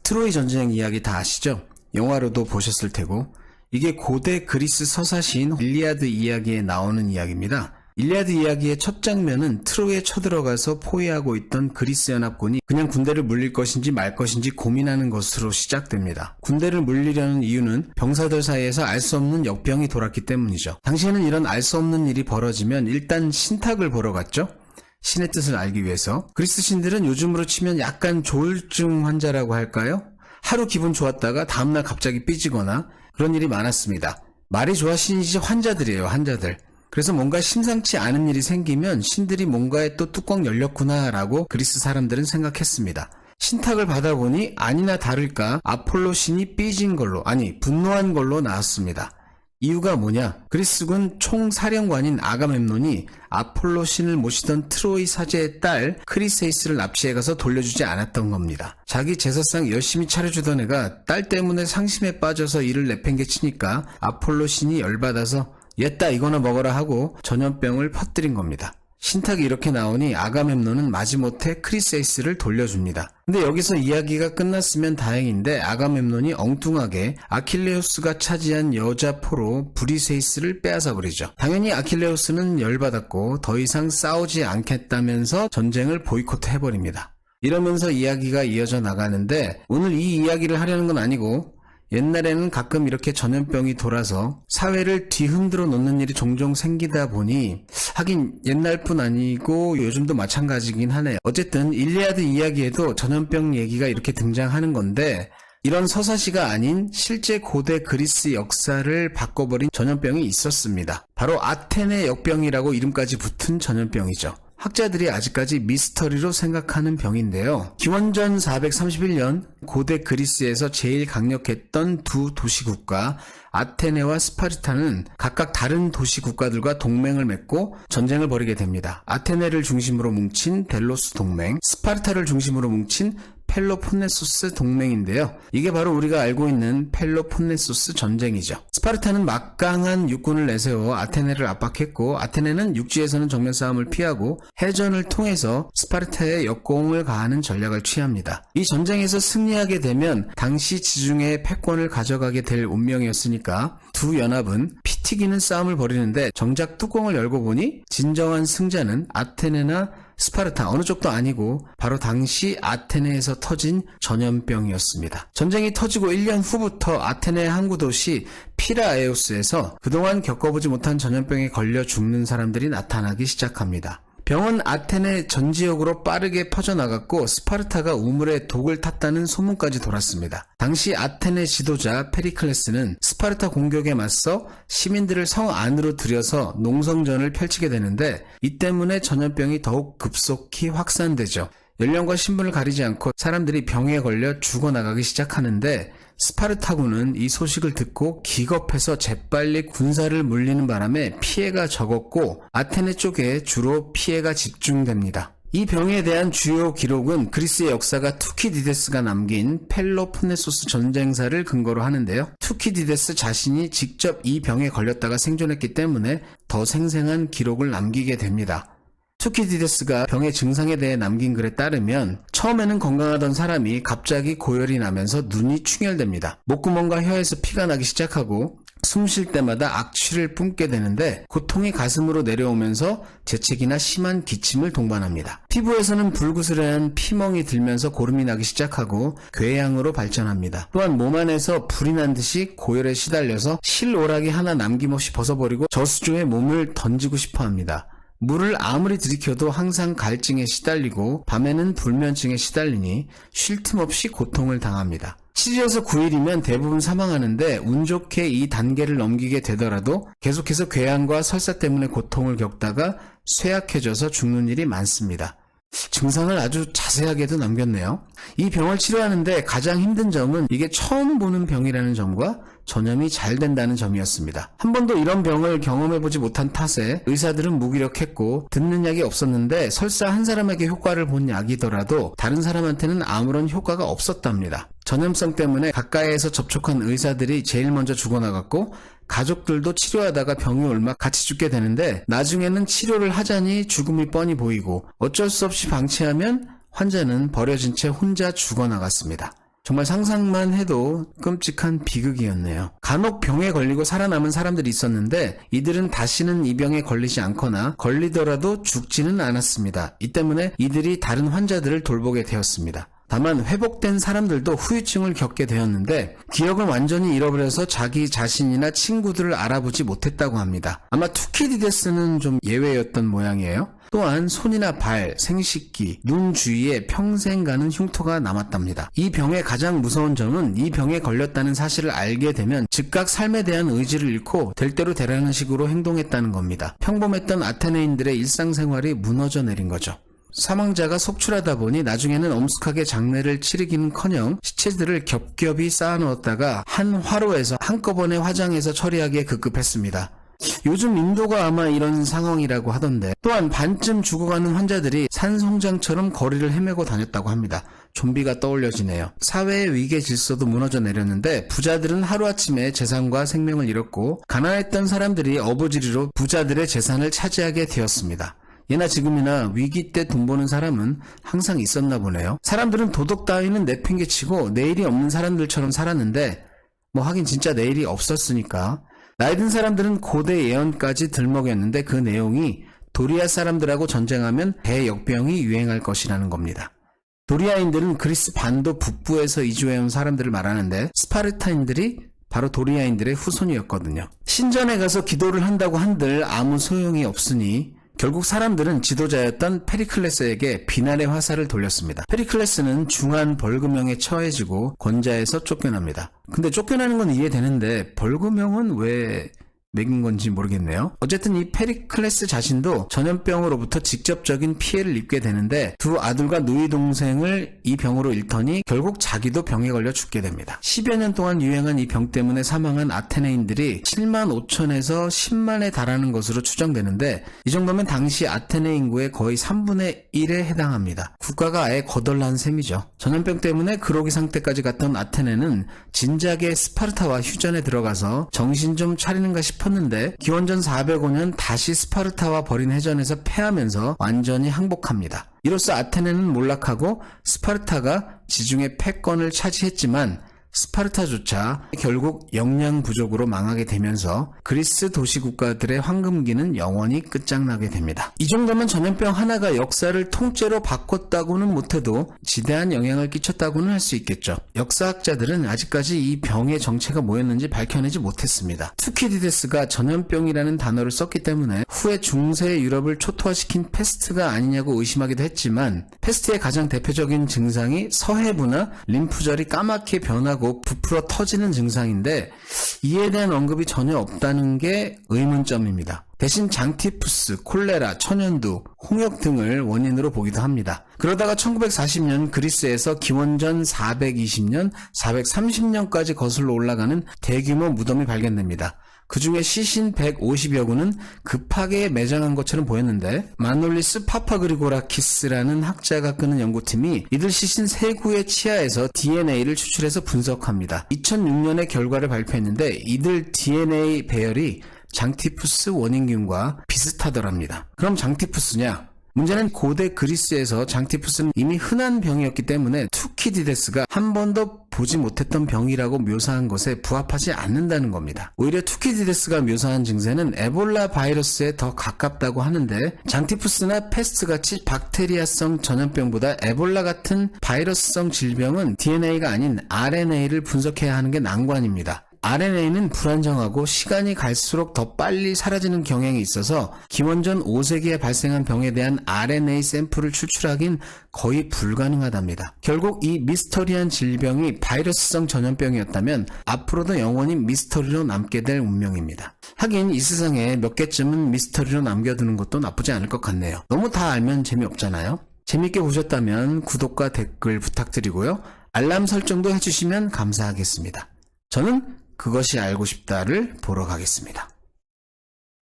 트로이 전쟁 이야기 다 아시죠? 영화로도 보셨을 테고, 이게 고대 그리스 서사시인 일리아드 이야기에 나오는 이야기입니다. 일리아드 이야기의 첫 장면은 트로이에 쳐들어가서 포위하고 있던 그리스 연합군이 그냥 군대를 물릴 것인지 말 것인지 고민하는 것으로 시작됩니다. 군대를 물리려는 이유는 병사들 사이에서 알 수 없는 역병이 돌았기 때문이죠. 당시에는 이런 알 수 없는 일이 벌어지면 일단 신탁을 보러 갔죠. 신의 뜻을 알기 위해서. 그리스 신들은 요즘으로 치면 약간 조울증 환자라고 할까요? 하루 기분 좋았다가 다음날 갑자기 삐지거나 그런 일이 많았습니다. 말이 좋아 신이지 환자들이에요, 환자들. 그래서 뭔가 심상치 않은 일이 생기면 신들이 뭔가에 또 뚜껑 열렸구나 라고 그리스 사람들은 생각했습니다. 신탁을 받아보니 아니나 다를까 아폴로 신이 삐진 걸로, 아니 분노한 걸로 나왔습니다. 이유가 뭐냐? 그리스군 총사령관인 아가멤논이 아폴로 신을 모시던 트로이 사제의 딸 크리세이스를 납치해가서 돌려주지 않았던 겁니다. 자기 제사상 열심히 차려주던 애가 딸 때문에 상심에 빠져서 이를 내팽개치니까 아폴로 신이 열받아서 얘따 이거나 먹어라 하고 전염병을 퍼뜨린 겁니다. 신탁이 이렇게 나오니 아가멤논은 마지못해 크리세이스를 돌려줍니다. 근데 여기서 이야기가 끝났으면 다행인데 아가멤논이 엉뚱하게 아킬레우스가 차지한 여자 포로 브리세이스를 빼앗아버리죠. 당연히 아킬레우스는 열받았고 더 이상 싸우지 않겠다면서 전쟁을 보이콧해버립니다. 이러면서 이야기가 이어져 나가는데 오늘 이 이야기를 하려는 건 아니고 옛날에는 가끔 이렇게 전염병이 돌아서 사회를 뒤흔들어 놓는 일이 종종 생기다 보니 하긴 옛날뿐 아니고 요즘도 마찬가지긴 하네요. 어쨌든 일리아드 이야기에도 전염병 얘기가 이렇게 등장하는 건데 이런 서사시가 아닌 실제 고대 그리스 역사를 바꿔버린 전염병이 있었습니다. 바로 아테네 역병이라고 이름까지 붙은 전염병이죠. 학자들이 아직까지 미스터리로 생각하는 병인데요. 기원전 431년 고대 그리스에서 제일 강력했던 두 도시국가 아테네와 스파르타는 각각 다른 도시국가들과 동맹을 맺고 전쟁을 벌이게 됩니다. 아테네를 중심으로 뭉친 델로스 동맹, 스파르타를 중심으로 뭉친 펠로폰네소스 동맹인데요. 이게 바로 우리가 알고 있는 펠로폰네소스 전쟁이죠. 스파르타는 막강한 육군을 내세워 아테네를 압박했고 아테네는 육지에서는 정면 싸움을 피하고 해전을 통해서 스파르타에 역공을 가하는 전략을 취합니다. 이 전쟁에서 승리하게 되면 당시 지중해의 패권을 가져가게 될 운명이었으니까 두 연합은 피 튀기는 싸움을 벌이는데 정작 뚜껑을 열고 보니 진정한 승자는 아테네나 스파르타 어느 쪽도 아니고 바로 당시 아테네에서 터진 전염병이었습니다. 전쟁이 터지고 1년 후부터 아테네 항구 도시 피라에오스에서 그동안 겪어보지 못한 전염병에 걸려 죽는 사람들이 나타나기 시작합니다. 병은 아테네 전 지역으로 빠르게 퍼져나갔고 스파르타가 우물에 독을 탔다는 소문까지 돌았습니다. 당시 아테네 지도자 페리클레스는 스파르타 공격에 맞서 시민들을 성 안으로 들여서 농성전을 펼치게 되는데 이 때문에 전염병이 더욱 급속히 확산되죠. 연령과 신분을 가리지 않고 사람들이 병에 걸려 죽어나가기 시작하는데 스파르타군은 이 소식을 듣고 기겁해서 재빨리 군사를 물리는 바람에 피해가 적었고 아테네 쪽에 주로 피해가 집중됩니다. 이 병에 대한 주요 기록은 그리스의 역사가 투키디데스가 남긴 펠로폰네소스 전쟁사를 근거로 하는데요. 투키디데스 자신이 직접 이 병에 걸렸다가 생존했기 때문에 더 생생한 기록을 남기게 됩니다. 투키디데스가 병의 증상에 대해 남긴 글에 따르면 처음에는 건강하던 사람이 갑자기 고열이 나면서 눈이 충혈됩니다. 목구멍과 혀에서 피가 나기 시작하고 숨 쉴 때마다 악취를 뿜게 되는데 고통이 가슴으로 내려오면서 재채기나 심한 기침을 동반합니다. 피부에서는 불구스레한 피멍이 들면서 고름이 나기 시작하고 궤양으로 발전합니다. 또한 몸 안에서 불이 난 듯이 고열에 시달려서 실오라기 하나 남김없이 벗어버리고 저수조에 몸을 던지고 싶어합니다. 물을 아무리 들이켜도 항상 갈증에 시달리고 밤에는 불면증에 시달리니 쉴 틈 없이 고통을 당합니다. 7일에서 9일이면 대부분 사망하는데 운 좋게 이 단계를 넘기게 되더라도 계속해서 궤양과 설사 때문에 고통을 겪다가 쇠약해져서 죽는 일이 많습니다. 증상을 아주 자세하게도 남겼네요. 이 병을 치료하는데 가장 힘든 점은 이게 처음 보는 병이라는 점과 전염이 잘 된다는 점이었습니다. 한 번도 이런 병을 경험해보지 못한 탓에 의사들은 무기력했고 듣는 약이 없었는데 설사 한 사람에게 효과를 본 약이더라도 다른 사람한테는 아무런 효과가 없었답니다. 전염성 때문에 가까이에서 접촉한 의사들이 제일 먼저 죽어나갔고 가족들도 치료하다가 병이 옮아 같이 죽게 되는데 나중에는 치료를 하자니 죽음이 뻔히 보이고 어쩔 수 없이 방치하면 환자는 버려진 채 혼자 죽어나갔습니다. 정말 상상만 해도 끔찍한 비극이었네요. 간혹 병에 걸리고 살아남은 사람들이 있었는데 이들은 다시는 이 병에 걸리지 않거나 걸리더라도 죽지는 않았습니다. 이 때문에 이들이 다른 환자들을 돌보게 되었습니다. 다만 회복된 사람들도 후유증을 겪게 되었는데 기억을 완전히 잃어버려서 자기 자신이나 친구들을 알아보지 못했다고 합니다. 아마 투키디데스는 좀 예외였던 모양이에요. 또한 손이나 발, 생식기, 눈 주위에 평생 가는 흉터가 남았답니다. 이 병의 가장 무서운 점은 이 병에 걸렸다는 사실을 알게 되면 즉각 삶에 대한 의지를 잃고 될 대로 되라는 식으로 행동했다는 겁니다. 평범했던 아테네인들의 일상생활이 무너져 내린 거죠. 사망자가 속출하다 보니 나중에는 엄숙하게 장례를 치르기는커녕 시체들을 겹겹이 쌓아놓았다가 한 화로에서 한꺼번에 화장해서 처리하기에 급급했습니다. 요즘 인도가 아마 이런 상황이라고 하던데, 또한 반쯤 죽어가는 환자들이 산송장처럼 거리를 헤매고 다녔다고 합니다. 좀비가 떠올려지네요. 사회의 위계 질서도 무너져 내렸는데 부자들은 하루아침에 재산과 생명을 잃었고 가난했던 사람들이 어부지리로 부자들의 재산을 차지하게 되었습니다. 예나 지금이나 위기 때 돈 버는 사람은 항상 있었나 보네요. 사람들은 도덕 따위는 내팽개치고 내일이 없는 사람들처럼 살았는데 하긴 진짜 내일이 없었으니까. 나이 든 사람들은 고대 예언까지 들먹였는데 그 내용이 도리아 사람들하고 전쟁하면 대역병이 유행할 것이라는 겁니다. 도리아인들은 그리스 반도 북부에서 이주해온 사람들을 말하는데 스파르타인들이 바로 도리아인들의 후손이었거든요. 신전에 가서 기도를 한다고 한들 아무 소용이 없으니 결국 사람들은 지도자였던 페리클레스에게 비난의 화살을 돌렸습니다. 페리클레스는 중한 벌금형에 처해지고 권자에서 쫓겨납니다. 근데 쫓겨나는 건 이해되는데 벌금형은 왜 매긴 건지 모르겠네요. 어쨌든 이 페리클레스 자신도 전염병으로부터 직접적인 피해를 입게 되는데 두 아들과 누이 동생을 이 병으로 잃더니 결국 자기도 병에 걸려 죽게 됩니다. 10여 년 동안 유행한 이 병 때문에 사망한 아테네인들이 7만 5천에서 10만에 달하는 것으로 추정되는데 이 정도면 당시 아테네 인구의 거의 3분의 1에 해당합니다. 국가가 아예 거덜난 셈이죠. 전염병 때문에 그로기 상태까지 갔던 아테네는 진작에 스파르타와 휴전에 들어가서 정신 좀 차리는가 싶었는데 기원전 405년 다시 스파르타와 벌인 해전에서 패하면서 완전히 항복합니다. 이로써 아테네는 몰락하고 스파르타가 지중해 패권을 차지했지만 스파르타조차 결국 역량 부족으로 망하게 되면서 그리스 도시 국가들의 황금기는 영원히 끝장나게 됩니다. 이 정도면 전염병 하나가 역사를 통째로 바꿨다고는 못해도 지대한 영향을 끼쳤다고는 할 수 있겠죠. 역사학자들은 아직까지 이 병의 정체가 뭐였는지 밝혀내지 못했습니다. 투키디데스가 전염병이라는 단어를 썼기 때문에 후에 중세 유럽을 초토화시킨 패스트가 아니냐고 의심하기도 했지만 패스트의 가장 대표적인 증상이 서해부나 림프절이 까맣게 변하고 부풀어 터지는 증상인데 이에 대한 언급이 전혀 없다는 게 의문점입니다. 대신 장티푸스, 콜레라, 천연두, 홍역 등을 원인으로 보기도 합니다. 그러다가 1940년 그리스에서 기원전 420년, 430년까지 거슬러 올라가는 대규모 무덤이 발견됩니다. 그 중에 시신 150여 구는 급하게 매장한 것처럼 보였는데 마놀리스 파파그리고라키스라는 학자가 끄는 연구팀이 이들 시신 3구의 치아에서 DNA를 추출해서 분석합니다. 2006년에 결과를 발표했는데 이들 DNA 배열이 장티푸스 원인균과 비슷하더랍니다. 그럼 장티푸스냐? 문제는 고대 그리스에서 장티푸스는 이미 흔한 병이었기 때문에 투키디데스가 한 번도 보지 못했던 병이라고 묘사한 것에 부합하지 않는다는 겁니다. 오히려 투키디데스가 묘사한 증세는 에볼라 바이러스에 더 가깝다고 하는데 장티푸스나 패스트같이 박테리아성 전염병보다 에볼라 같은 바이러스성 질병은 DNA가 아닌 RNA를 분석해야 하는 게 난관입니다. RNA는 불안정하고 시간이 갈수록 더 빨리 사라지는 경향이 있어서 기원전 5세기에 발생한 병에 대한 RNA 샘플을 추출하긴 거의 불가능하답니다. 결국 이 미스터리한 질병이 바이러스성 전염병이었다면 앞으로도 영원히 미스터리로 남게 될 운명입니다. 하긴 이 세상에 몇 개쯤은 미스터리로 남겨두는 것도 나쁘지 않을 것 같네요. 너무 다 알면 재미없잖아요. 재밌게 보셨다면 구독과 댓글 부탁드리고요. 알람 설정도 해주시면 감사하겠습니다. 저는 그것이 알고 싶다를 보러 가겠습니다.